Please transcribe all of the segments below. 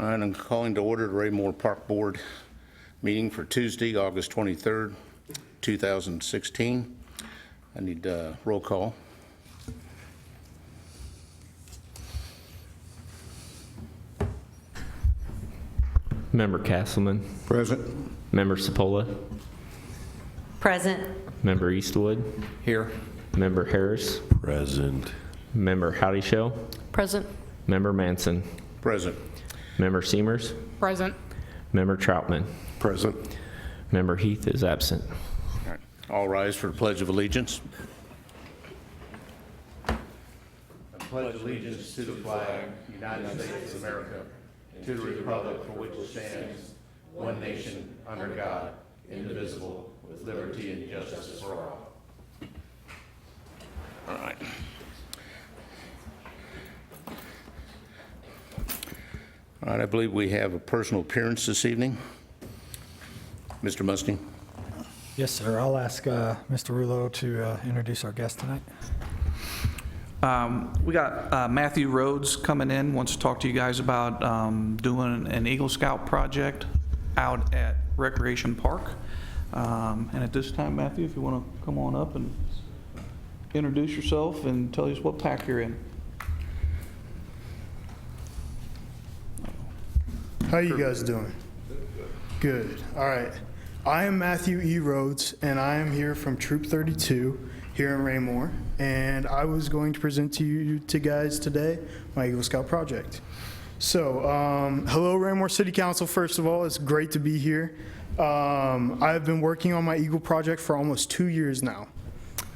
All right, I'm calling to order the Raymore Park Board meeting for Tuesday, August 23rd, 2016. I need roll call. Member Castleman. Present. Member Cipolla. Present. Member Eastwood. Here. Member Harris. Present. Member Howdy Show. Present. Member Manson. Present. Member Seamers. Present. Member Troutman. Present. Member Heath is absent. All right. All rise for the Pledge of Allegiance. I pledge allegiance to the flag, United States of America, to the republic for which it stands, one nation, under God, indivisible, with liberty and justice for all. All right. All right, I believe we have a personal appearance this evening. Mr. Musting. Yes, sir. I'll ask Mr. Rulo to introduce our guest tonight. We got Matthew Rhodes coming in, wants to talk to you guys about doing an Eagle Scout project out at Recreation Park. And at this time, Matthew, if you want to come on up and introduce yourself and tell us what pack you're in. How you guys doing? Good. All right. I am Matthew E. Rhodes, and I am here from Troop 32 here in Raymore, and I was going to present to you guys today my Eagle Scout project. So, hello Raymore City Council, first of all. It's great to be here. I've been working on my Eagle project for almost 2 years now,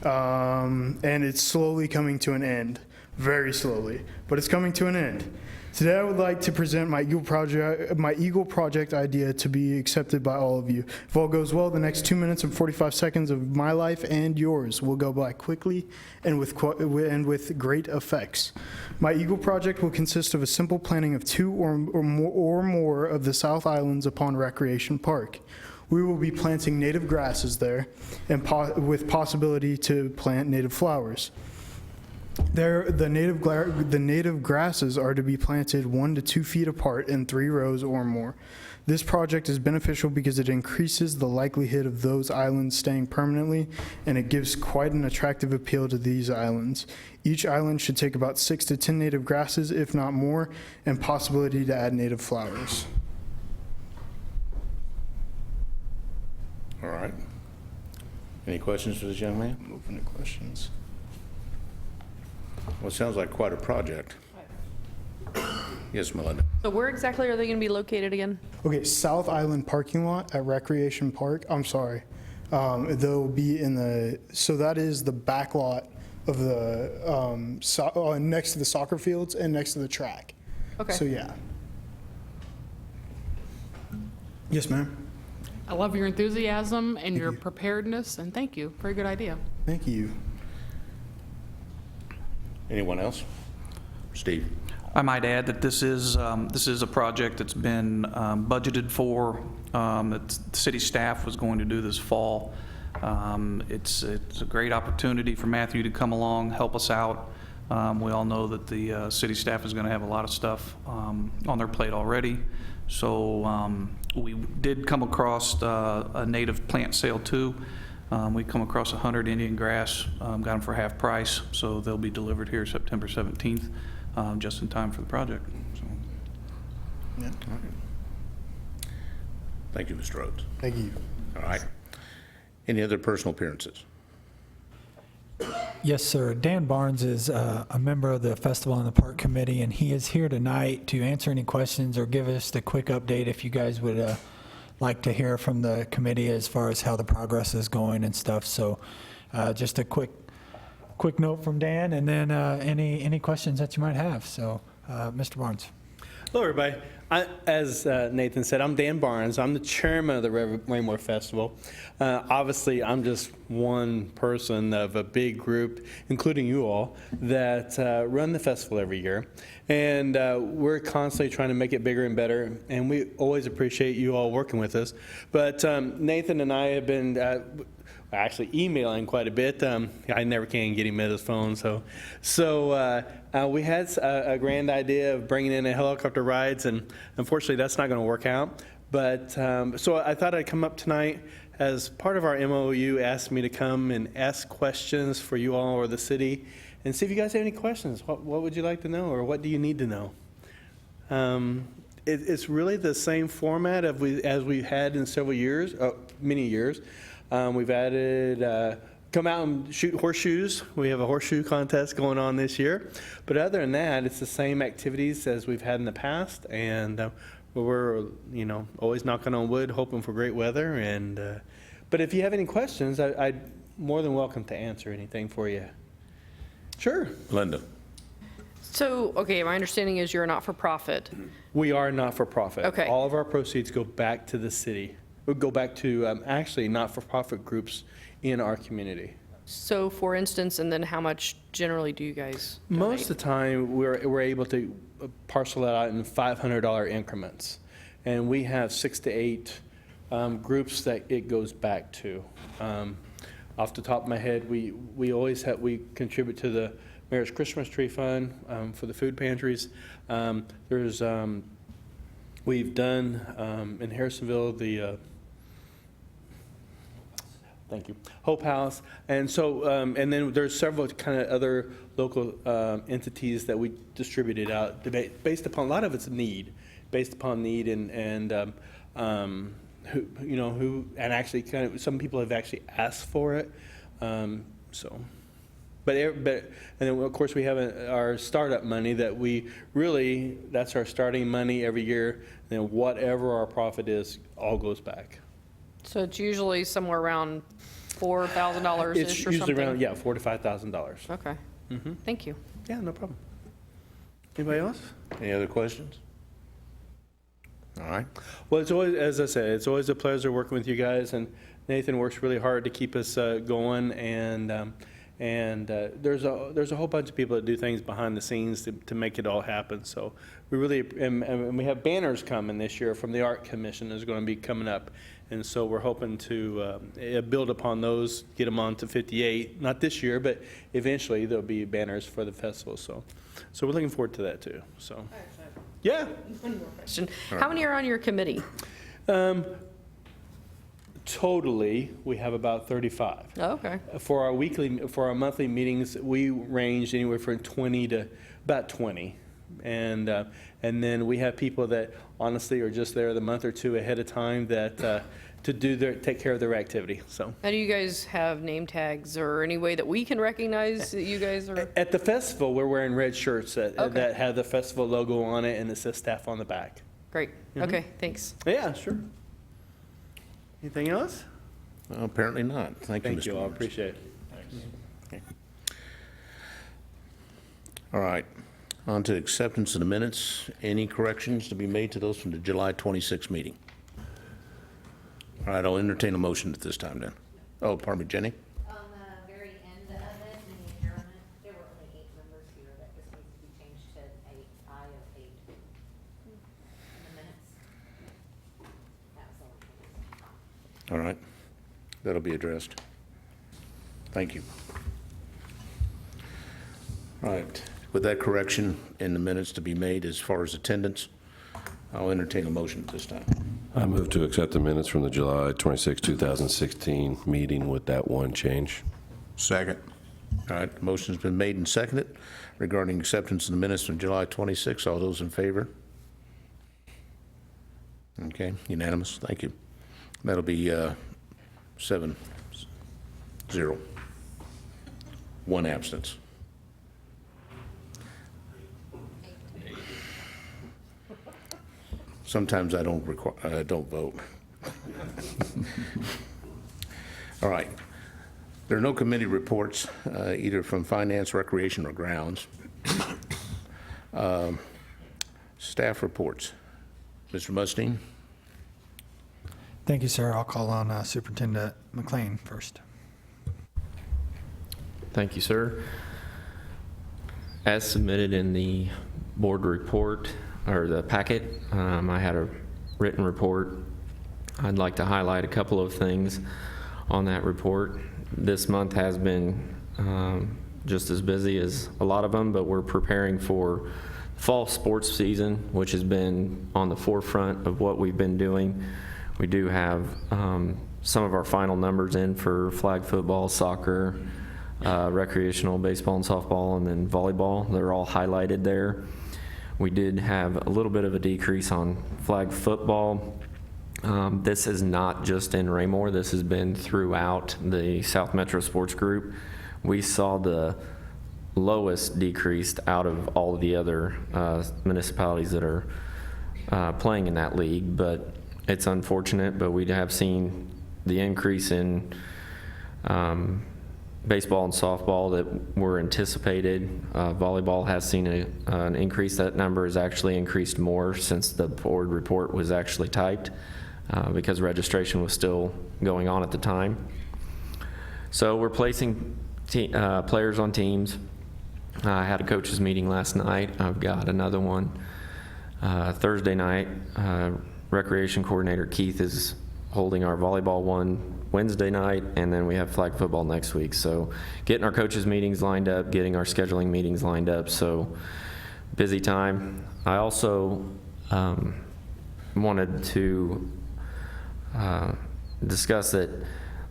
and it's slowly coming to an end, very slowly, but it's coming to an end. Today I would like to present my Eagle project idea to be accepted by all of you. If all goes well, the next 2 minutes and 45 seconds of my life and yours will go by quickly and with great effects. My Eagle project will consist of a simple planting of 2 or more of the South Islands upon Recreation Park. We will be planting native grasses there, and with possibility to plant native flowers. The native grasses are to be planted 1 to 2 feet apart in 3 rows or more. This project is beneficial because it increases the likelihood of those islands staying permanently, and it gives quite an attractive appeal to these islands. Each island should take about 6 to 10 native grasses, if not more, and possibility to add native flowers. All right. Any questions for this young man? I'm open to questions. Well, it sounds like quite a project. Yes, Melinda. So where exactly are they going to be located again? Okay, South Island parking lot at Recreation Park. I'm sorry. They'll be in so that is the back lot of the, next to the soccer fields and next to the track. Okay. So, yeah. Yes, ma'am. I love your enthusiasm and your you. preparedness, and thank you. Very good idea. Thank you. Anyone else? Steve? I might add that this is a project that's been budgeted for, that the city staff was going to do this fall. It's a great opportunity for Matthew to come along, help us out. We all know that the city staff is going to have a lot of stuff on their plate already. So we did come across a native plant sale too. We come across 100 Indian grass, got them for half price, so they'll be delivered here September 17th, just in time for the project. So. Yeah. All right. Thank you, Mr. Rhodes. Thank you. All right. Any other personal appearances? Yes, sir. Dan Barnes is a member of the Festival in the Park Committee, and he is here tonight to answer any questions or give us the quick update if you guys would like to hear from the committee as far as how the progress is going and stuff. So just a quick note from Dan, and then any questions that you might have. So Mr. Barnes. Hello, everybody. As Nathan said, I'm Dan Barnes. I'm the chairman of the Raymore Festival. Obviously, I'm just one person of a big group, including you all, that run the festival every year. And we're constantly trying to make it bigger and better, and we always appreciate you all working with us. But Nathan and I have been actually emailing quite a bit. I never can get him at his phone, so we had a grand idea of bringing in a helicopter rides, and unfortunately that's not going to work out. But so I thought I'd come up tonight as part of our MOU, asked me to come and ask questions for you all or the city, and see if you guys have any questions. What would you like to know, or what do you need to know? It's really the same format as we've had in several years, many years. We've added come out and shoot horseshoes. We have a horseshoe contest going on this year. But other than that, it's the same activities as we've had in the past, and we're always knocking on wood, hoping for great weather. And but if you have any questions, I'd more than welcome to answer anything for you. Sure. Linda. So, okay, my understanding is you're a not-for-profit. We are not-for-profit. Okay. All of our proceeds go back to the city. We go back to actually not-for-profit groups in our community. So, for instance, and then how much generally do you guys donate? Most of the time, we're able to parcel that out in $500 increments. And we have 6 to 8 groups that it goes back to. Off the top of my head, we contribute to the Mayor's Christmas Tree Fund for the food pantries. We've done in Harrisonville thank you, Hope House, and so and then there's several kind of other local entities that we distributed out based upon, a lot of it's need, based upon need and who and actually kind of some people have actually asked for it, so. But and then of course we have our startup money that that's our starting money every year. And then whatever our profit is, all goes back. So it's usually somewhere around $4,000-ish or It's something? usually around, yeah, $4,000 to $5,000. Okay. Thank you. Yeah, no problem. Anybody else? Any other questions? All right. Well, it's always, as I said, it's always a pleasure working with you guys, and Nathan works really hard to keep us going, and there's a whole bunch of people that do things behind the scenes to make it all happen. So we really, and we have banners coming this year from the Art Commission is going to be coming up. And so we're hoping to build upon those, get them on to 58, not this year, but eventually there'll be banners for the festival. So we're looking forward to that too. So, yeah. One more question. How many are on your committee? Totally, we have about 35. Oh, okay. For our monthly meetings, we range anywhere from 20 to about 20. And then we have people that honestly are just there the month or two ahead of time that to take care of their activity. So. Now, do you guys have name tags or any way that we can recognize that you guys are? At the festival, we're wearing red shirts that have the festival logo on it, and it says staff on the back. Great. Okay, thanks. Yeah, sure. Anything else? Well, apparently not. Thank you, Mr. Thank you, I Lawrence. appreciate it. All right. On to acceptance of the minutes. Any corrections to be made to those from the July 26th meeting? All right, I'll entertain a motion at this time then. Oh, pardon me, Jenny? On the very end of it, in the adjournment, there were only 8 members here. That just needs to be changed to 8, I of 8 in the minutes. That was all. All right. That'll be addressed. Thank you. All right. With that correction in the minutes to be made as far as attendance, I'll entertain a motion at this time. I move to accept the minutes from the July 26, 2016 meeting with that one change. Second. All right, motion's been made and seconded regarding acceptance of the minutes from July 26. All those in favor? Okay, unanimous. Thank you. That'll be 7-0. 1 absence. Sometimes I don't vote. All right. There are no committee reports, either from Finance, Recreation, or Grounds. Staff reports. Mr. Mustine? Thank you, sir. I'll call on Superintendent McLean first. Thank you, sir. As submitted in the board report, or the packet, I had a written report. I'd like to highlight a couple of things. on that report. This month has been just as busy as a lot of them, but we're preparing for fall sports season, which has been on the forefront of what we've been doing. We do have some of our final numbers in for flag football, soccer, recreational baseball and softball, and then volleyball. They're all highlighted there. We did have a little bit of a decrease on flag football. This is not just in Raymore. This has been throughout the South Metro Sports Group. We saw the lowest decreased out of all of the other municipalities that are playing in that league, but it's unfortunate, but we have seen the increase in baseball and softball that were anticipated. Volleyball has seen an increase. That number has actually increased more since the board report was actually typed because registration was still going on at the time. So we're placing players on teams. I had a coaches meeting last night. I've got another one Thursday night. Recreation coordinator Keith is holding our volleyball one Wednesday night, and then we have flag football next week. So getting our coaches meetings lined up, getting our scheduling meetings lined up. So busy time. I also wanted to discuss that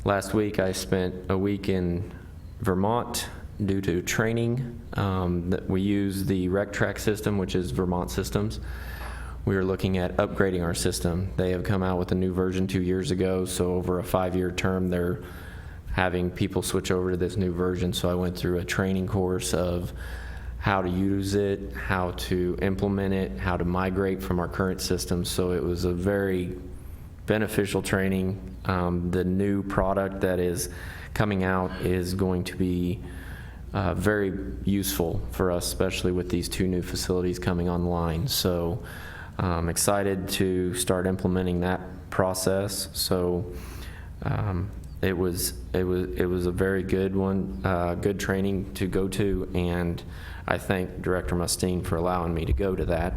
last week I spent a week in Vermont due to training. That we use the RecTrack system, which is Vermont Systems. We are looking at upgrading our system. They have come out with a new version 2 years ago, so over a 5-year term, they're having people switch over to this new version. So I went through a training course of how to use it, how to implement it, how to migrate from our current system. So it was a very beneficial training. The new product that is coming out is going to be very useful for us, especially with these 2 new facilities coming online. So I'm excited to start implementing that process. So it was a very good one, good training to go to, and I thank Director Mustine for allowing me to go to that.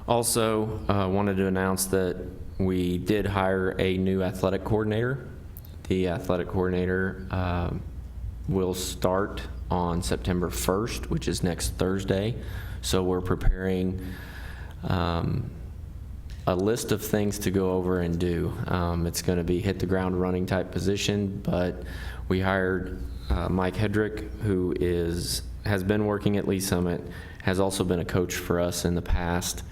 Also, wanted to announce that we did hire a new athletic coordinator. The athletic coordinator will start on September 1st, which is next Thursday. So we're preparing a list of things to go over and do. It's going to be hit the ground running type position, but we hired Mike Hedrick, who has been working at Lee Summit, has also been a coach for us in the past,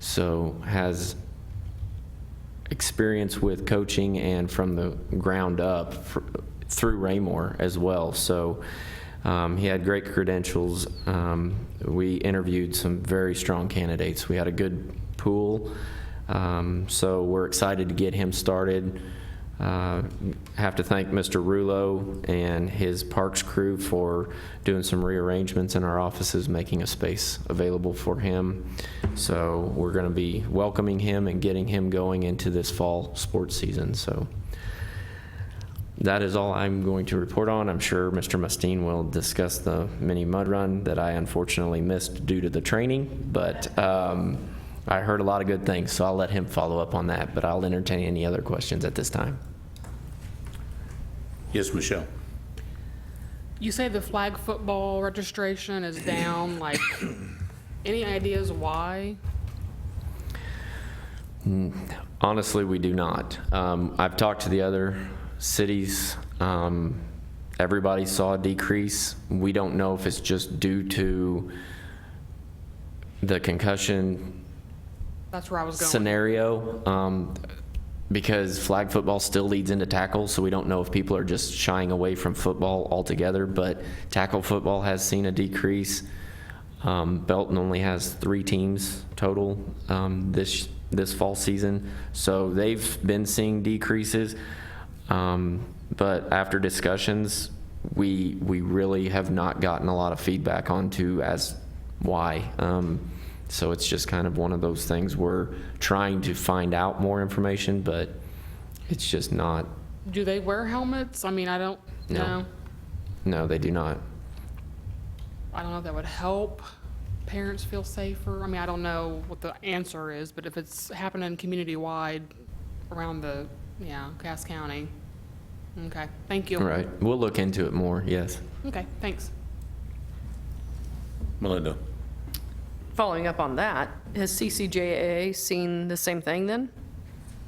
so has experience with coaching and from the ground up through Raymore as well. So he had great credentials. We interviewed some very strong candidates. We had a good pool. So we're excited to get him started. Have to thank Mr. Rulo and his parks crew for doing some rearrangements in our offices, making a space available for him. So we're going to be welcoming him and getting him going into this fall sports season. So that is all I'm going to report on. I'm sure Mr. Mustine will discuss the mini mud run that I unfortunately missed due to the training, but I heard a lot of good things, so I'll let him follow up on that, but I'll entertain any other questions at this time. Yes, Michelle. You say the flag football registration is down, like, any ideas why? Honestly, we do not. I've talked to the other cities. Everybody saw a decrease. We don't know if it's just due to the concussion That's where I was going. scenario, because flag football still leads into tackle, so we don't know if people are just shying away from football altogether, but tackle football has seen a decrease. Belton only has 3 teams total this fall season, so they've been seeing decreases. But after discussions, we really have not gotten a lot of feedback onto as why. So it's just kind of one of those things we're trying to find out more information, but it's just not. Do they wear helmets? I mean, I don't know. No, they do not. I don't know if that would help parents feel safer. I mean, I don't know what the answer is, but if it's happening community-wide around Cass County. Okay, thank you. All right, we'll look into it more, yes. Okay, thanks. Melinda? Following up on that, has CCJA seen the same thing then?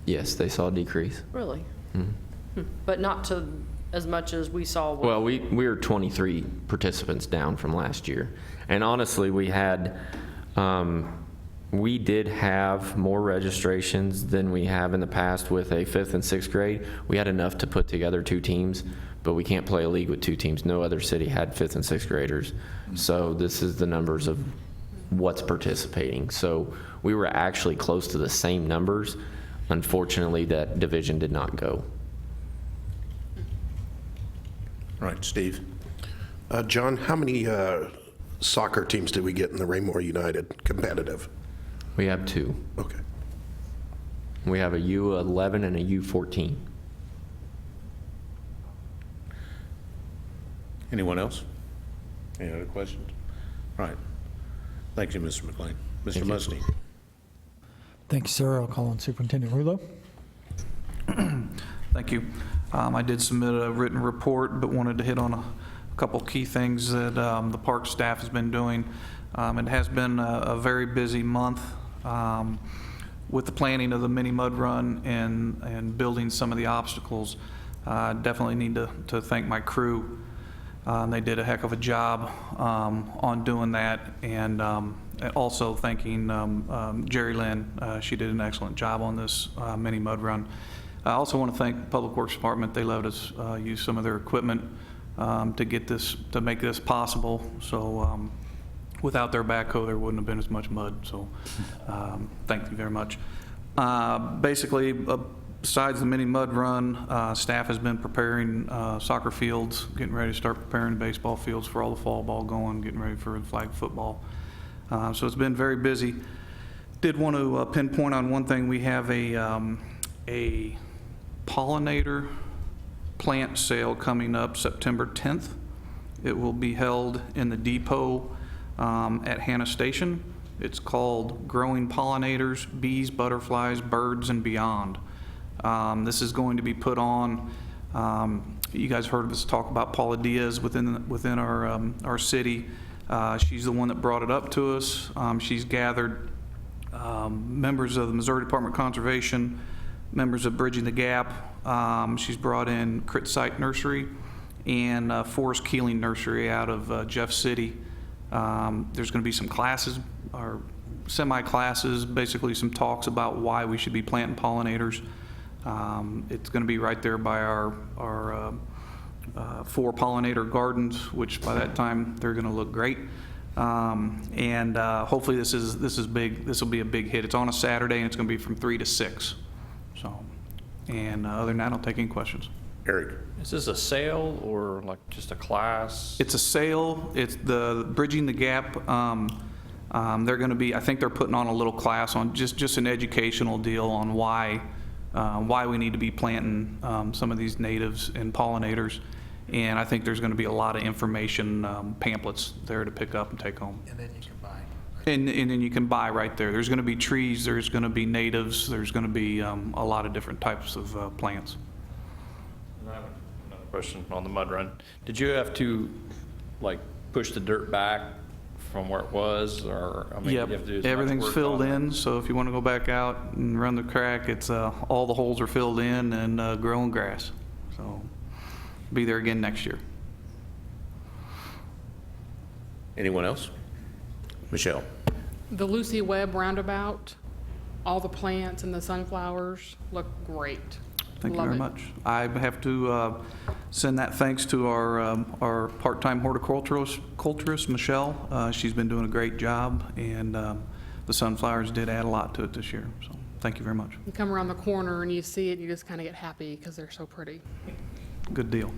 Yes, they saw a decrease. Really? But not to as much as we saw. Well, we were 23 participants down from last year. And honestly, we did have more registrations than we have in the past with a 5th and 6th grade. We had enough to put together 2 teams, but we can't play a league with 2 teams. No other city had 5th and 6th graders. So this is the numbers of what's participating. So we were actually close to the same numbers. Unfortunately, that division did not go. All right, Steve? John, how many soccer teams did we get in the Raymore United competitive? We have 2. Okay. We have a U11 and a U14. Anyone else? Any other questions? All right. Thank you, Mr. McLean. Mr. Mustine? Thank you, sir. I'll call on Superintendent Rulo. Thank you. I did submit a written report, but wanted to hit on a couple key things that the park staff has been doing. It has been a very busy month with the planning of the mini mud run and building some of the obstacles. Definitely need to thank my crew. They did a heck of a job on doing that, and also thanking Jerry Lynn. She did an excellent job on this mini mud run. I also want to thank the Public Works Department. They let us use some of their equipment to make this possible. So without their backhoe, there wouldn't have been as much mud. So thank you very much. Basically, besides the mini mud run, staff has been preparing soccer fields, getting ready to start preparing baseball fields for all the fall ball going, getting ready for flag football. So it's been very busy. Did want to pinpoint on one thing. We have a pollinator plant sale coming up September 10th. It will be held in the depot at Hannah Station. It's called Growing Pollinators, Bees, Butterflies, Birds, and Beyond. This is going to be put on, you guys heard us talk about Paula Diaz within our city. She's the one that brought it up to us. She's gathered members of the Missouri Department of Conservation, members of Bridging the Gap. She's brought in Crit Site Nursery and Forest Keeling Nursery out of Jeff City. There's going to be some classes, or semi-classes, basically some talks about why we should be planting pollinators. It's going to be right there by our 4 pollinator gardens, which by that time they're going to look great. And hopefully this is big. This will be a big hit. It's on a Saturday and it's going to be from 3 to 6. So, and other than that, I'll take any questions. Eric? Is this a sale or like just a class? It's a sale. It's the Bridging the Gap. They're going to be, I think they're putting on a little class on just an educational deal on why we need to be planting some of these natives and pollinators. And I think there's going to be a lot of information pamphlets there to pick up and take home. And then you can buy. And then you can buy right there. There's going to be trees, there's going to be natives, there's going to be a lot of different types of plants. I have another question on the mud run. Did you have to like push the dirt back from where it was, or I mean, Yep. you have to do as much Everything's work filled on it? in, so if you want to go back out and run the crack, it's all the holes are filled in and growing grass. So be there again next year. Anyone else? Michelle? The Lucy Webb roundabout, all the plants and the sunflowers look great. Thank you Love very it. much. I have to send that thanks to our part-time horticulturist, Michelle. She's been doing a great job, and the sunflowers did add a lot to it this year. So thank you very much. You come around the corner and you see it, you just kind of get happy because they're so pretty. Good deal.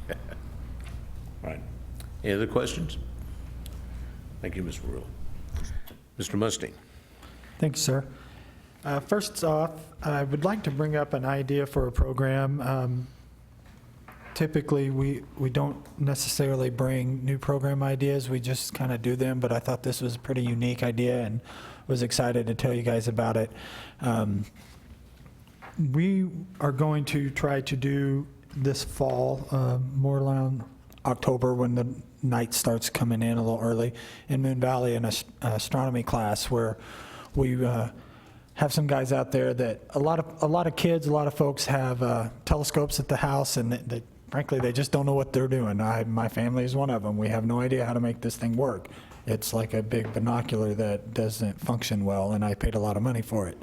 All right. Any other questions? Thank you, Mr. Rule. Mr. Mustine? Thank you, sir. First off, I would like to bring up an idea for a program. Typically, we don't necessarily bring new program ideas, we just kind of do them, but I thought this was a pretty unique idea and was excited to tell you guys about it. We are going to try to do this fall, more around October when the night starts coming in a little early, in Moon Valley, an astronomy class where we have some guys out there that a lot of kids, a lot of folks have telescopes at the house, and frankly, they just don't know what they're doing. My family is one of them. We have no idea how to make this thing work. It's like a big binocular that doesn't function well, and I paid a lot of money for it.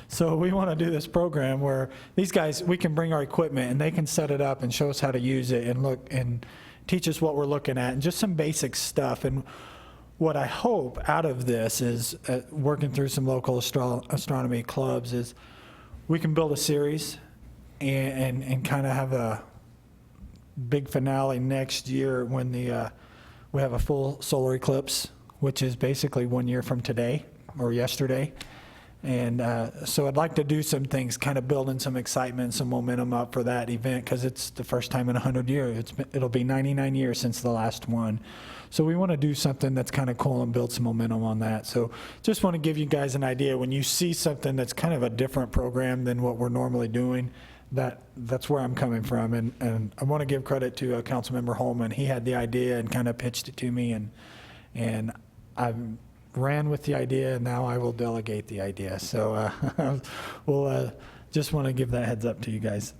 So we want to do this program where these guys, we can bring our equipment and they can set it up and show us how to use it and look and teach us what we're looking at and just some basic stuff. And what I hope out of this is, working through some local astronomy clubs, is we can build a series and kind of have a big finale next year when we have a full solar eclipse, which is basically 1 year from today or yesterday. And so I'd like to do some things, kind of building some excitement, some momentum up for that event, because it's the first time in 100 years. It'll be 99 years since the last one. So we want to do something that's kind of cool and build some momentum on that. So just want to give you guys an idea. When you see something that's kind of a different program than what we're normally doing, that's where I'm coming from. And I want to give credit to Councilmember Holman. He had the idea and kind of pitched it to me, and I ran with the idea, and now I will delegate the idea. So we'll just want to give that heads up to you guys.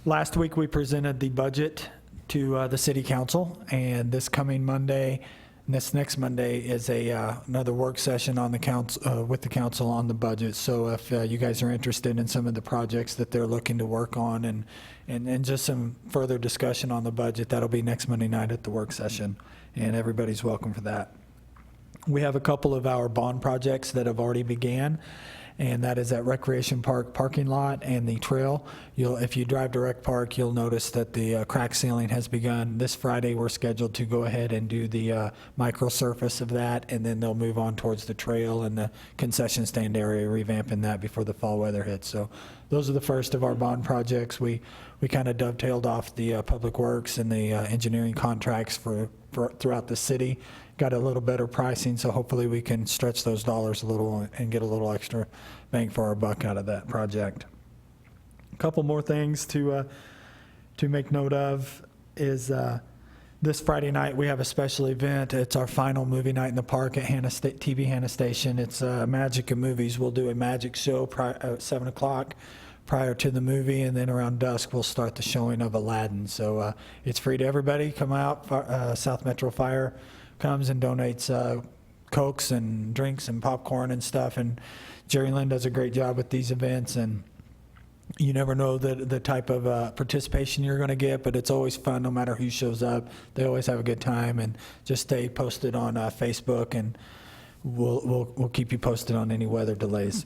Last week we presented the budget to the city council, and this coming Monday, this next Monday is another work session on the council with the council on the budget. So if you guys are interested in some of the projects that they're looking to work on and just some further discussion on the budget, that'll be next Monday night at the work session, and everybody's welcome for that. We have a couple of our bond projects that have already began, and that is at Recreation Park parking lot and the trail. If you drive to Rec Park, you'll notice that the crack sealing has begun. This Friday, we're scheduled to go ahead and do the micro surface of that, and then they'll move on towards the trail and the concession stand area, revamping that before the fall weather hits. So those are the first of our bond projects. We kind of dovetailed off the public works and the engineering contracts for throughout the city. Got a little better pricing, so hopefully we can stretch those dollars a little and get a little extra bang for our buck out of that project. A couple more things to make note of is this Friday night we have a special event. It's our final movie night in the park at TV Hannah Station. It's Magic of Movies. We'll do a magic show at 7 o'clock prior to the movie, and then around dusk we'll start the showing of Aladdin. So it's free to everybody. Come out. South Metro Fire comes and donates Cokes and drinks and popcorn and stuff, and Jerry Lynn does a great job with these events, and you never know the type of participation you're going to get, but it's always fun no matter who shows up. They always have a good time, and just stay posted on Facebook, and we'll keep you posted on any weather delays.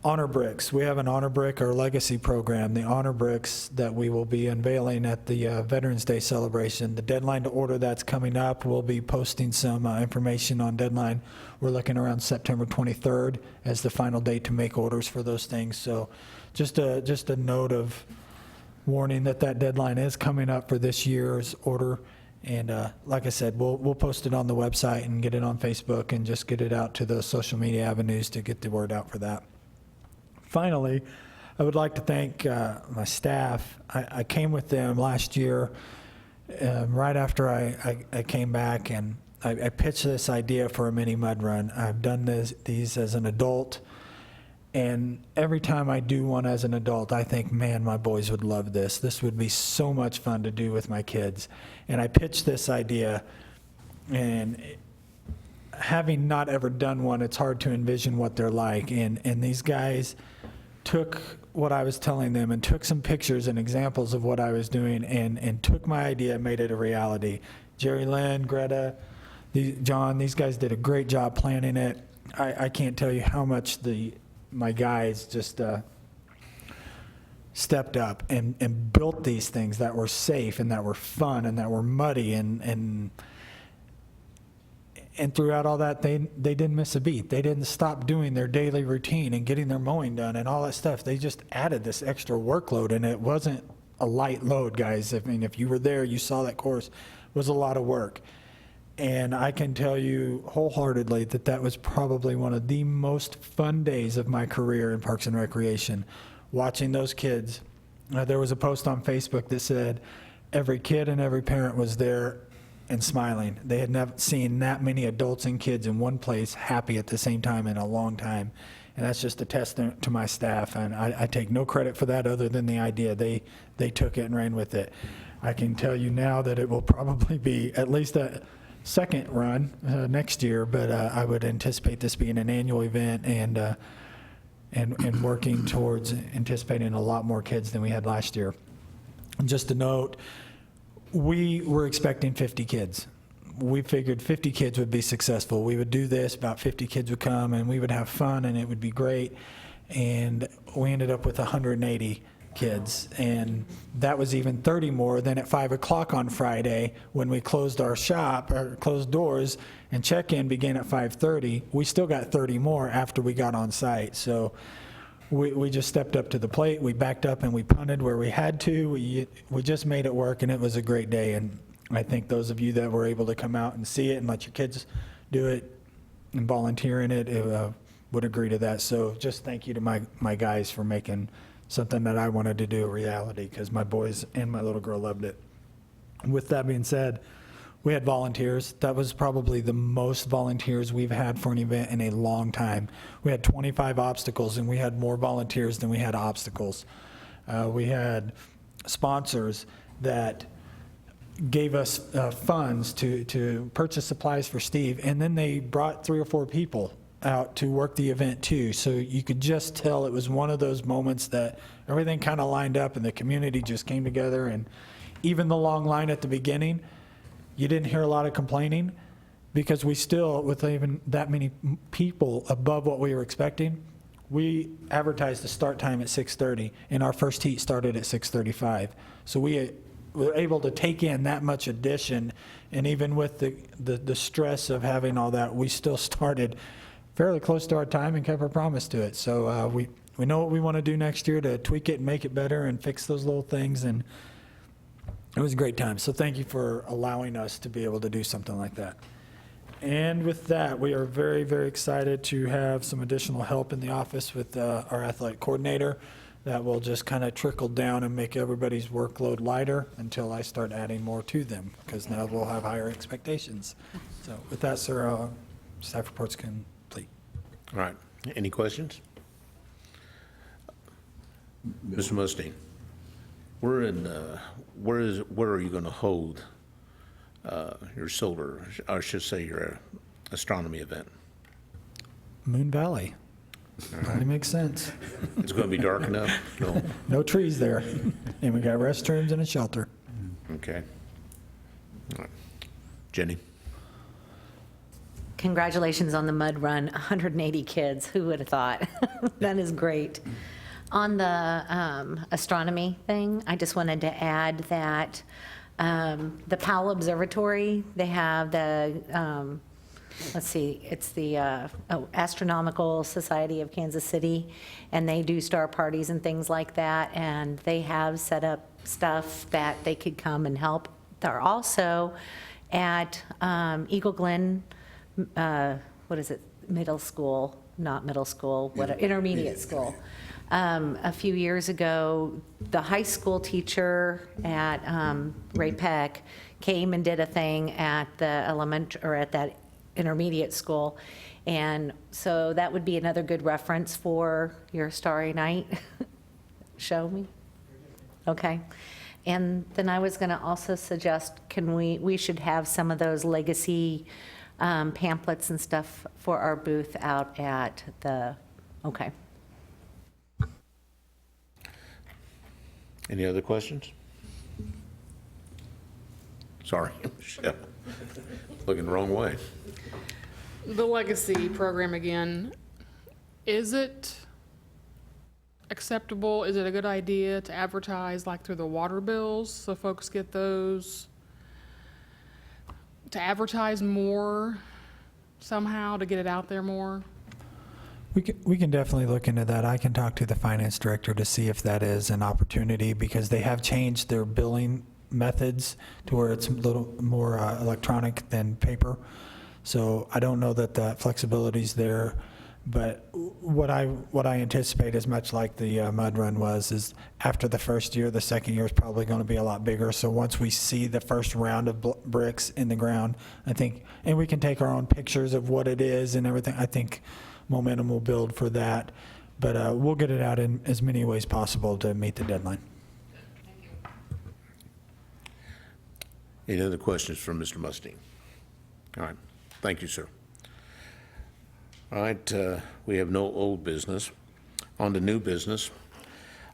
Honor Bricks. We have an Honor Brick, our legacy program, the Honor Bricks that we will be unveiling at the Veterans Day celebration. The deadline to order that's coming up. We'll be posting some information on deadline. We're looking around September 23rd as the final date to make orders for those things. So just a note of warning that deadline is coming up for this year's order. And like I said, we'll post it on the website and get it on Facebook and just get it out to the social media avenues to get the word out for that. Finally, I would like to thank my staff. I came with them last year right after I came back, and I pitched this idea for a mini mud run. I've done these as an adult, and every time I do one as an adult, I think, man, my boys would love this. This would be so much fun to do with my kids. And I pitched this idea, and having not ever done one, it's hard to envision what they're like. And these guys took what I was telling them and took some pictures and examples of what I was doing and took my idea and made it a reality. Jerry Lynn, Greta, John, these guys did a great job planning it. I can't tell you how much my guys just stepped up and built these things that were safe and that were fun and that were muddy and throughout all that, they didn't miss a beat. They didn't stop doing their daily routine and getting their mowing done and all that stuff. They just added this extra workload, and it wasn't a light load, guys. I mean, if you were there, you saw that course. It was a lot of work. And I can tell you wholeheartedly that that was probably one of the most fun days of my career in Parks and Recreation, watching those kids. There was a post on Facebook that said every kid and every parent was there and smiling. They had never seen that many adults and kids in one place happy at the same time in a long time. And that's just a testament to my staff, and I take no credit for that other than the idea. They took it and ran with it. I can tell you now that it will probably be at least a second run next year, but I would anticipate this being an annual event and working towards anticipating a lot more kids than we had last year. And just a note, we were expecting 50 kids. We figured 50 kids would be successful. We would do this, about 50 kids would come, and we would have fun, and it would be great. And we ended up with 180 kids, and that was even 30 more than at 5 o'clock on Friday when we closed our shop, or closed doors, and check-in began at 5:30. We still got 30 more after we got on site. So we just stepped up to the plate. We backed up and we punted where we had to. We just made it work, and it was a great day. And I think those of you that were able to come out and see it and let your kids do it and volunteer in it would agree to that. So just thank you to my guys for making something that I wanted to do a reality, because my boys and my little girl loved it. With that being said, we had volunteers. That was probably the most volunteers we've had for an event in a long time. We had 25 obstacles, and we had more volunteers than we had obstacles. We had sponsors that gave us funds to purchase supplies for Steve, and then they brought 3 or 4 people out to work the event too. So you could just tell it was one of those moments that everything kind of lined up and the community just came together. And even the long line at the beginning, you didn't hear a lot of complaining, because we still, with even that many people above what we were expecting, we advertised the start time at 6:30, and our first heat started at 6:35. So we were able to take in that much addition, and even with the stress of having all that, we still started fairly close to our time and kept our promise to it. So we know what we want to do next year to tweak it and make it better and fix those little things, and it was a great time. So thank you for allowing us to be able to do something like that. And with that, we are very, very excited to have some additional help in the office with our athletic coordinator that will just kind of trickle down and make everybody's workload lighter until I start adding more to them, because now we'll have higher expectations. So with that, sir, staff reports complete. All right. Any questions? Mr. Mustang, where are you going to hold your solar, or I should say your astronomy event? Moon Valley. That makes sense. It's going to be dark enough? No? No trees there. And we got restrooms and a shelter. Okay. All right. Jenny? Congratulations on the mud run, 180 kids. Who would have thought? That is great. On the astronomy thing, I just wanted to add that the Powell Observatory, they have the, let's see, it's the Astronomical Society of Kansas City, and they do star parties and things like that, and they have set up stuff that they could come and help. They're also at Eagle Glen, what is it, middle school, not middle school, what, intermediate school. A few years ago, the high school teacher at Ray Peck came and did a thing at the at that intermediate school, and so that would be another good reference for your Starry Night. Show me. Okay. And then I was going to also suggest, we should have some of those legacy pamphlets and stuff for our booth out at the, okay. Any other questions? Sorry, Michelle. Looking the wrong way. The legacy program again, is it acceptable? Is it a good idea to advertise like through the water bills so folks get those? To advertise more somehow to get it out there more? We can definitely look into that. I can talk to the finance director to see if that is an opportunity, because they have changed their billing methods to where it's a little more electronic than paper. So I don't know that the flexibility's there, but what I anticipate is much like the mud run was, is after the first year, the second year is probably going to be a lot bigger. So once we see the first round of bricks in the ground, I think, and we can take our own pictures of what it is and everything, I think momentum will build for that. But we'll get it out in as many ways possible to meet the deadline. Any other questions from Mr. Mustine? All right, thank you, sir. All right, we have no old business. On to new business.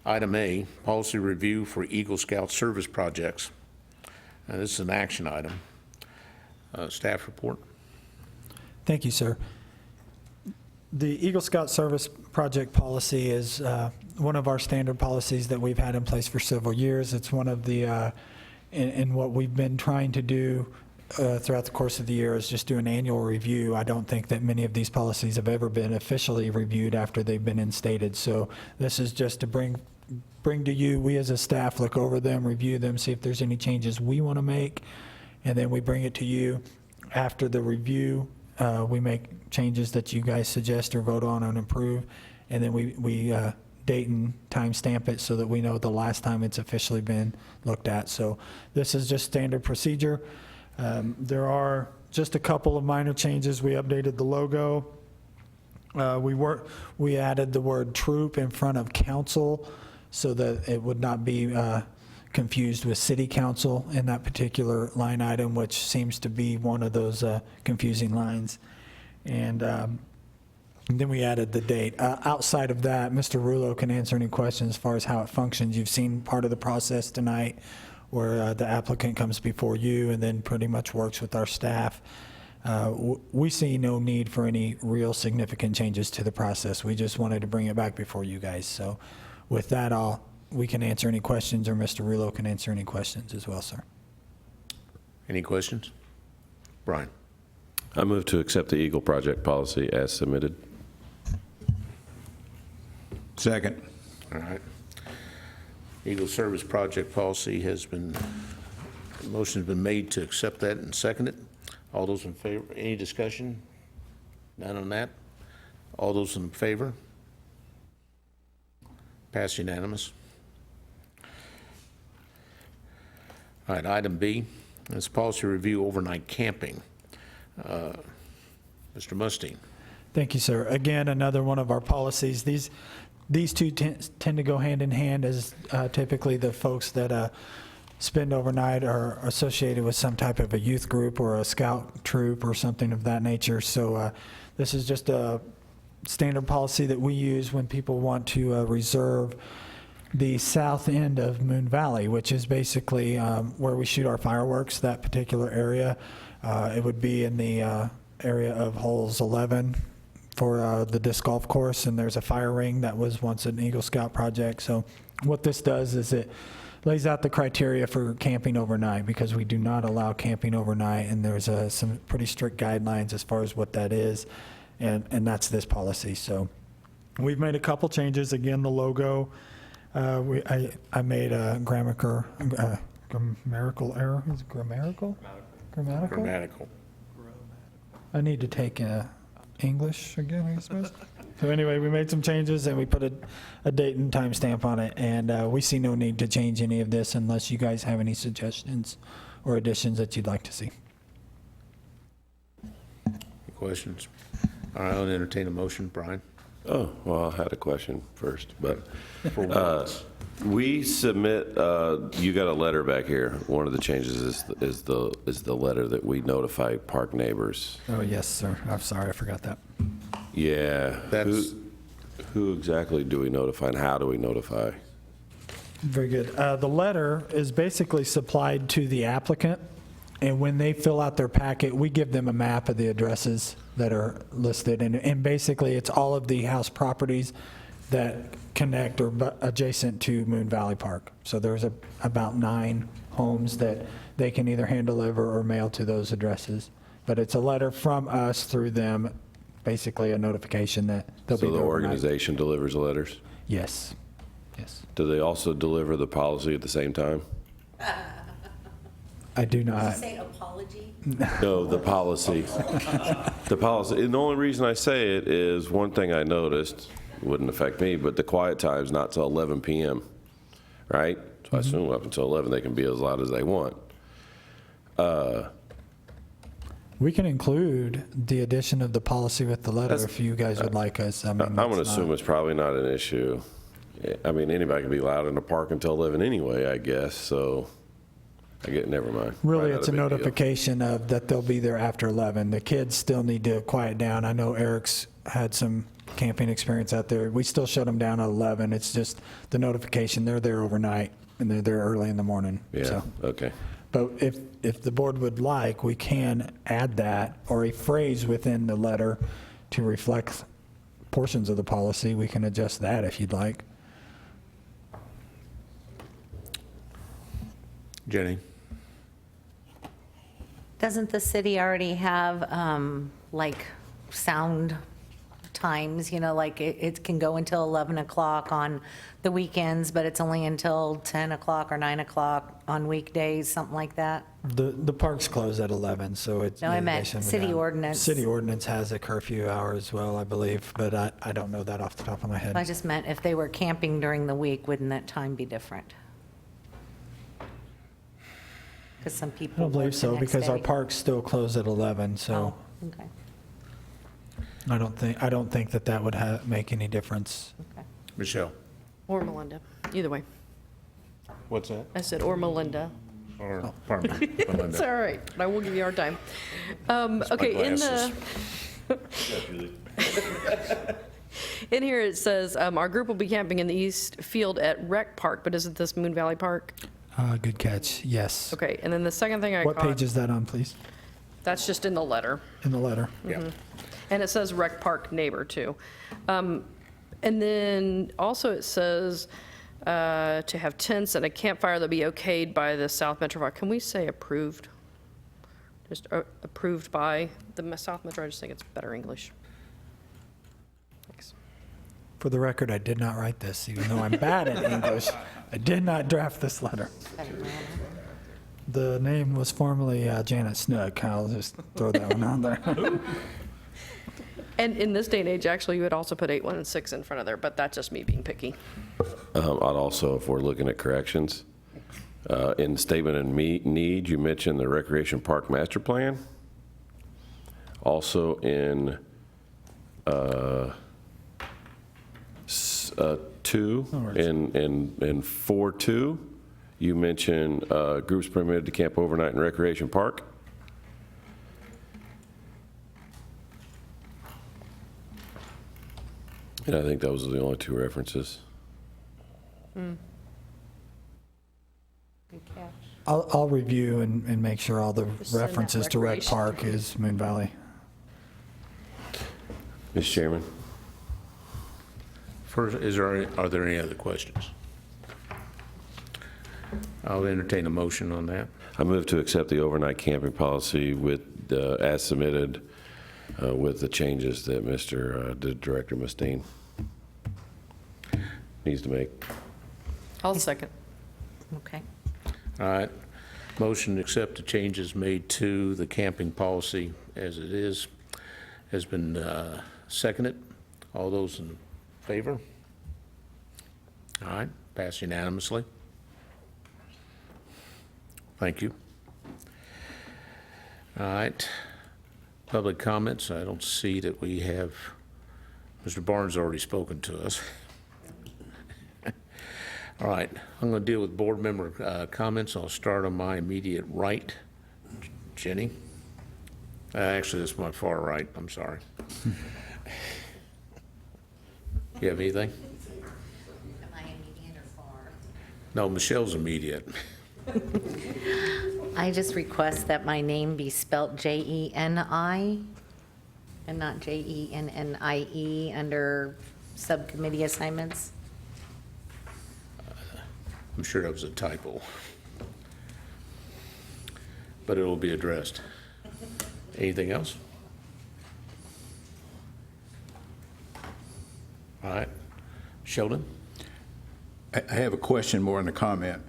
Item A, policy review for Eagle Scout service projects. This is an action item. Staff report. Thank you, sir. The Eagle Scout Service Project policy is one of our standard policies that we've had in place for several years. It's one of the, and what we've been trying to do throughout the course of the year is just do an annual review. I don't think that many of these policies have ever been officially reviewed after they've been instated. So this is just to bring to you, we as a staff look over them, review them, see if there's any changes we want to make, and then we bring it to you. After the review, we make changes that you guys suggest or vote on and approve, and then we date and time stamp it so that we know the last time it's officially been looked at. So this is just standard procedure. There are just a couple of minor changes. We updated the logo. We added the word troop in front of council so that it would not be confused with city council in that particular line item, which seems to be one of those confusing lines. And then we added the date. Outside of that, Mr. Rulo can answer any questions as far as how it functions. You've seen part of the process tonight where the applicant comes before you and then pretty much works with our staff. We see no need for any real significant changes to the process. We just wanted to bring it back before you guys. So with that, we can answer any questions, or Mr. Rulo can answer any questions as well, sir. Any questions? Brian? I move to accept the Eagle Project policy as submitted. Second. All right. Eagle Service Project policy has been, motion's been made to accept that and second it. All those in favor, any discussion? None on that? All those in favor? Pass unanimous. All right, item B, is policy review overnight camping. Mr. Mustine. Thank you, sir. Again, another one of our policies. These two tend to go hand in hand, as typically the folks that spend overnight are associated with some type of a youth group or a scout troop or something of that nature. So this is just a standard policy that we use when people want to reserve the south end of Moon Valley, which is basically where we shoot our fireworks, that particular area. It would be in the area of holes 11 for the disc golf course, and there's a fire ring that was once an Eagle Scout project. So what this does is it lays out the criteria for camping overnight, because we do not allow camping overnight, and there's some pretty strict guidelines as far as what that is, and that's this policy. So we've made a couple changes. Again, the logo, I made a grammatical error. Is it grammatical? Grammatical. I need to take English again, I suppose. So anyway, we made some changes and we put a date and time stamp on it, and we see no need to change any of this unless you guys have any suggestions or additions that you'd like to see. Any questions? All right, I'll entertain a motion. Brian? Oh, well, I had a question first, but For what? we submit, you got a letter back here. One of the changes is the letter that we notify park neighbors. Oh, yes, sir. I'm sorry, I forgot that. Yeah. That's- Who exactly do we notify, and how do we notify? Very good. The letter is basically supplied to the applicant, and when they fill out their packet, we give them a map of the addresses that are listed, and basically it's all of the house properties that connect or adjacent to Moon Valley Park. So there's about 9 homes that they can either hand deliver or mail to those addresses. But it's a letter from us through them, basically a notification that they'll be So the there overnight. organization delivers the letters? Yes, yes. Do they also deliver the policy at the same time? I do Did you not. say apology? No, the policy. The policy. And the only reason I say it is one thing I noticed, wouldn't affect me, but the quiet time's not till 11 PM, right? So I assume up until 11, they can be as loud as they want. We can include the addition of the policy with the letter That's- if you guys would like us. I mean, I'm going to that's assume not- it's probably not an issue. I mean, anybody can be loud in the park until 11 anyway, I guess, so never mind. Really, Probably it's a not big deal. notification of that they'll be there after 11. The kids still need to quiet down. I know Eric's had some camping experience out there. We still shut them down at 11. It's just the notification, they're there overnight and they're there early in the morning. Yeah, So, okay. but if the board would like, we can add that or a phrase within the letter to reflect portions of the policy. We can adjust that if you'd like. Jenny? Doesn't the city already have, like, sound times, like it can go until 11 o'clock on the weekends, but it's only until 10 o'clock or 9 o'clock on weekdays, something like that? The park's close at 11, so it's. No, I they meant shut them city down. ordinance. City ordinance has a curfew hour as well, I believe, but I don't know that off the top of my head. I just meant if they were camping during the week, wouldn't that time be different? Because some I people don't work believe the so, next because our day. park's still closed at 11, so Oh, okay, I don't think that would make any difference. okay. Michelle? Or Melinda, either way. What's that? I said, or Melinda. Or, pardon me, It's Melinda. all right, I will give you our time. Okay, in the, in here it says, our group will be camping in the east field at Rec Park, but isn't this Moon Valley Park? Good catch, yes. Okay, and then the second thing I What caught, page is that on, please? that's just in the letter. In the letter? Yeah. And it says Rec Park neighbor, too. And then also it says to have tents and a campfire that'll be okayed by the South Metro. Can we say approved? Just approved by the South Metro, I just think it's better English. Thanks. For the record, I did not write this, even though I'm bad at English. I did not draft this letter. The name was formerly Janet Snook. I'll just throw that one out there. And in this day and age, actually, you would also put 8, 1, and 6 in front of there, but that's just me being picky. I'd also, if we're looking at corrections, in statement of need, you mentioned the Recreation Park Master Plan. Also in 2, in 4.2, you mentioned groups permitted to camp overnight in Recreation Park. And I think those are the only 2 references. Good catch. I'll review and make sure all the Just send that references to Rec recreation. Park is Moon Valley. Mr. Chairman? First, are there any other questions? I'll entertain a motion on that. I move to accept the overnight camping policy with, as submitted, with the changes that the Director Mustine needs to make. I'll second. Okay. All right. Motion to accept the changes made to the camping policy as it is has been seconded. All those in favor? All right, pass unanimously. Thank you. All right, public comments. I don't see that we have, Mr. Barnes already spoken to us. All right, I'm going to deal with board member comments. I'll start on my immediate right. Jenny? Actually, that's my far right. I'm sorry. You have anything? Am I immediate or far? No, Michelle's immediate. I just request that my name be spelt Jeni and not Jennie under subcommittee assignments. I'm sure that was a typo. But it'll be addressed. Anything else? All right. Sheldon? I have a question more than a comment.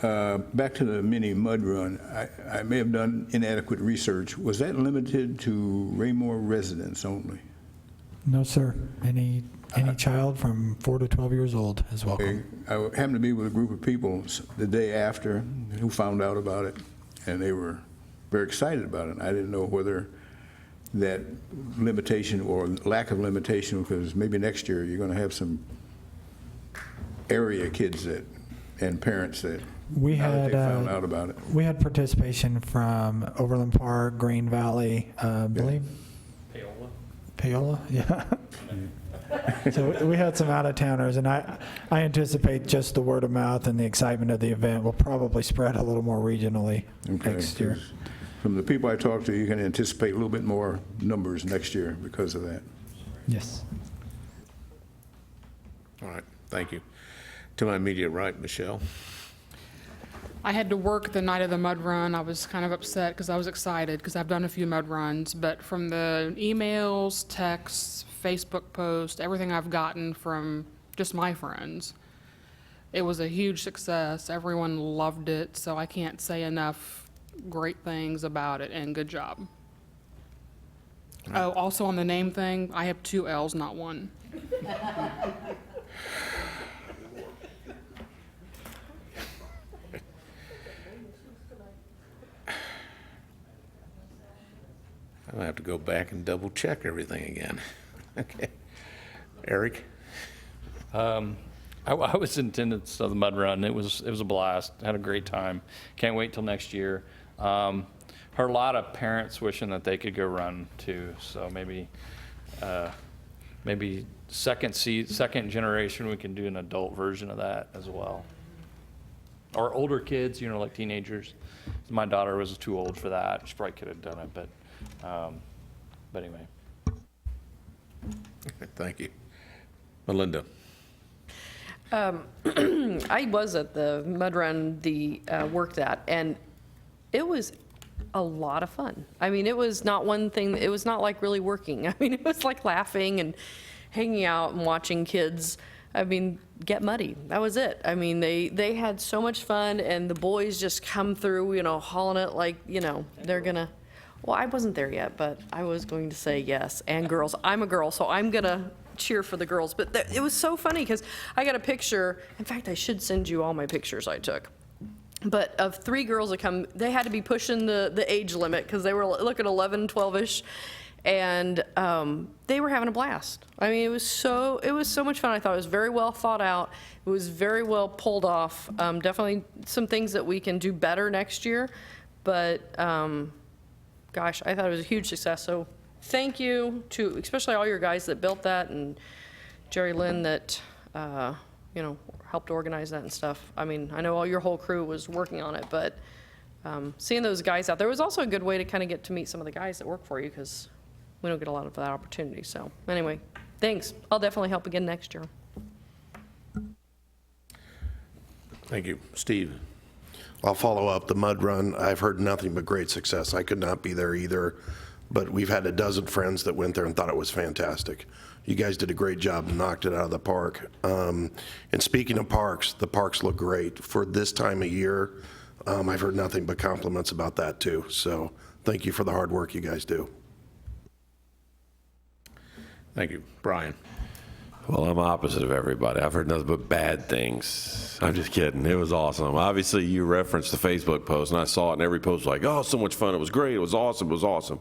Back to the mini mud run, I may have done inadequate research. Was that limited to Raymore residents only? No, sir. Any child from 4 to 12 years old is welcome. I happened to be with a group of people the day after who found out about it, and they were very excited about it. I didn't know whether that limitation or lack of limitation, because maybe next year you're going to have some area kids and parents that We now that had they found out about it. we had participation from Overland Park, Green Valley, I believe. Paola, yeah. So we had some out-of-towners, and I anticipate just the word of mouth and the excitement of the event will probably spread a little more regionally next year. From the people I talked to, you can anticipate a little bit more numbers next year because of that. Yes. All right, thank you. To my immediate right, Michelle. I had to work the night of the mud run. I was kind of upset because I was excited because I've done a few mud runs, but from the emails, texts, Facebook posts, everything I've gotten from just my friends, it was a huge success. Everyone loved it, so I can't say enough great things about it, and good job. Oh, also on the name thing, I have 2 L's, not 1. I'm gonna have to go back and double check everything again. Okay. Eric? I was in attendance of the mud run. It was a blast. Had a great time. Can't wait till next year. Heard a lot of parents wishing that they could go run too. So maybe second generation we can do an adult version of that as well. Or older kids, like teenagers. My daughter was too old for that. She probably could have done it, but anyway. Thank you. Melinda? I was at the mud run, work that, and it was a lot of fun. I mean, it was not one thing, it was not like really working. I mean, it was like laughing and hanging out and watching kids, get muddy. That was it. I mean, they had so much fun, and the boys just come through, hauling it like, they're gonna, well, I wasn't there yet, but I was going to say yes, and girls. I'm a girl, so I'm gonna cheer for the girls. But it was so funny because I got a picture. In fact, I should send you all my pictures I took. But of 3 girls that come, they had to be pushing the age limit because they were looking 11, 12-ish, and they were having a blast. I mean, it was so much fun. I thought it was very well thought out. It was very well pulled off. Definitely some things that we can do better next year, but gosh, I thought it was a huge success. So thank you to especially all your guys that built that, and Jerry Lynn that helped organize that and stuff. I mean, I know all your whole crew was working on it, but seeing those guys out there was also a good way to kind of get to meet some of the guys that work for you, because we don't get a lot of that opportunity. So anyway, thanks. I'll definitely help again next year. Thank you. Steve? I'll follow up. The mud run, I've heard nothing but great success. I could not be there either, but we've had a dozen friends that went there and thought it was fantastic. You guys did a great job and knocked it out of the park. And speaking of parks, the parks look great. For this time of year, I've heard nothing but compliments about that too. So thank you for the hard work you guys do. Thank you. Brian? Well, I'm opposite of everybody. I've heard nothing but bad things. I'm just kidding. It was awesome. Obviously, you referenced the Facebook post, and I saw it, and every post was like, oh, so much fun. It was great. It was awesome. It was awesome.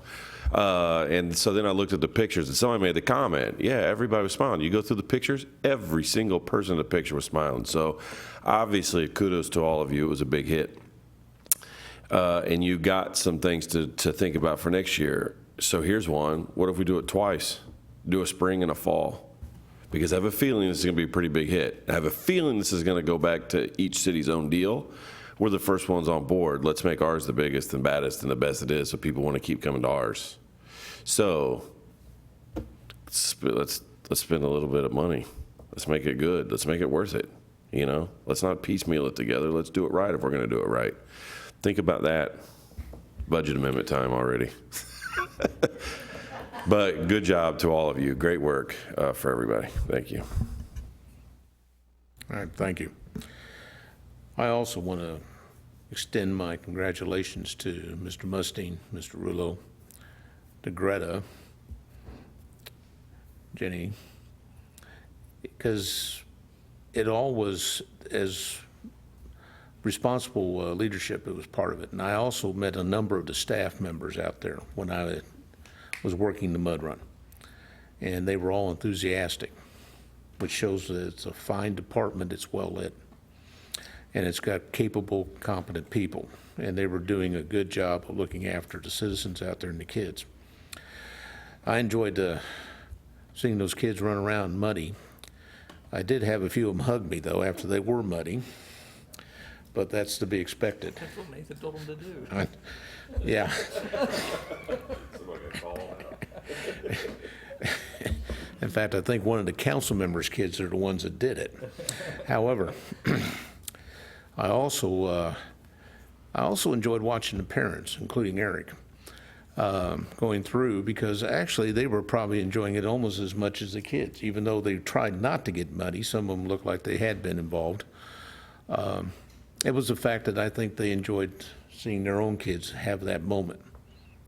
And so then I looked at the pictures, and somebody made the comment, yeah, everybody was smiling. You go through the pictures, every single person in the picture was smiling. So obviously, kudos to all of you. It was a big hit. And you got some things to think about for next year. So here's one. What if we do it twice? Do a spring and a fall? Because I have a feeling this is going to be a pretty big hit. I have a feeling this is going to go back to each city's own deal. We're the first ones on board. Let's make ours the biggest and baddest and the best it is, so people want to keep coming to ours. So let's spend a little bit of money. Let's make it good. Let's make it worth it. Let's not piecemeal it together. Let's do it right if we're going to do it right. Think about that. Budget amendment time already. But good job to all of you. Great work for everybody. Thank you. All right, thank you. I also want to extend my congratulations to Mr. Mustine, Mr. Rulo, to Greta, Jenny, because it all was as responsible leadership. It was part of it. And I also met a number of the staff members out there when I was working the mud run. And they were all enthusiastic, which shows that it's a fine department, it's well lit. And it's got capable, competent people. And they were doing a good job of looking after the citizens out there and the kids. I enjoyed seeing those kids run around muddy. I did have a few of them hug me, though, after they were muddy. But that's to be expected. That's what Nathan told him to do. Yeah. In fact, I think one of the council members' kids are the ones that did it. However, I also enjoyed watching the parents, including Eric, going through, because actually they were probably enjoying it almost as much as the kids, even though they tried not to get muddy. Some of them looked like they had been involved. It was the fact that I think they enjoyed seeing their own kids have that moment.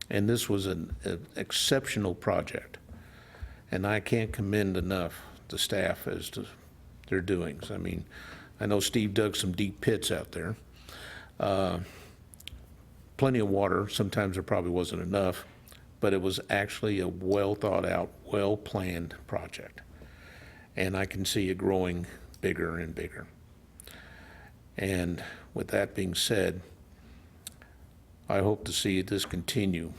And this was an exceptional project. And I can't commend enough the staff as to their doings. I mean, I know Steve dug some deep pits out there. Plenty of water. Sometimes there probably wasn't enough, but it was actually a well thought out, well planned project. And I can see it growing bigger and bigger. And with that being said, I hope to see this continue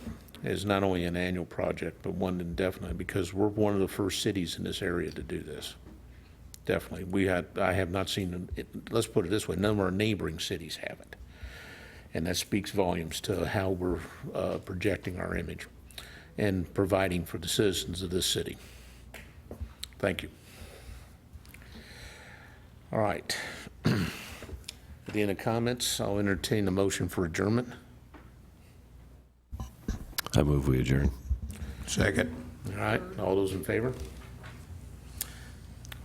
as not only an annual project, but one indefinitely, because we're one of the first cities in this area to do this. Definitely. I have not seen it, let's put it this way, none of our neighboring cities have it. And that speaks volumes to how we're projecting our image and providing for the citizens of this city. Thank you. All right. At the end of comments, I'll entertain a motion for adjournment. I move we adjourn. Second. All right, all those in favor?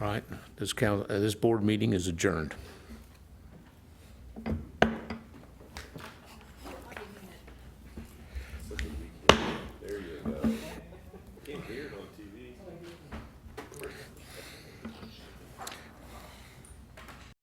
All right, this board meeting is adjourned.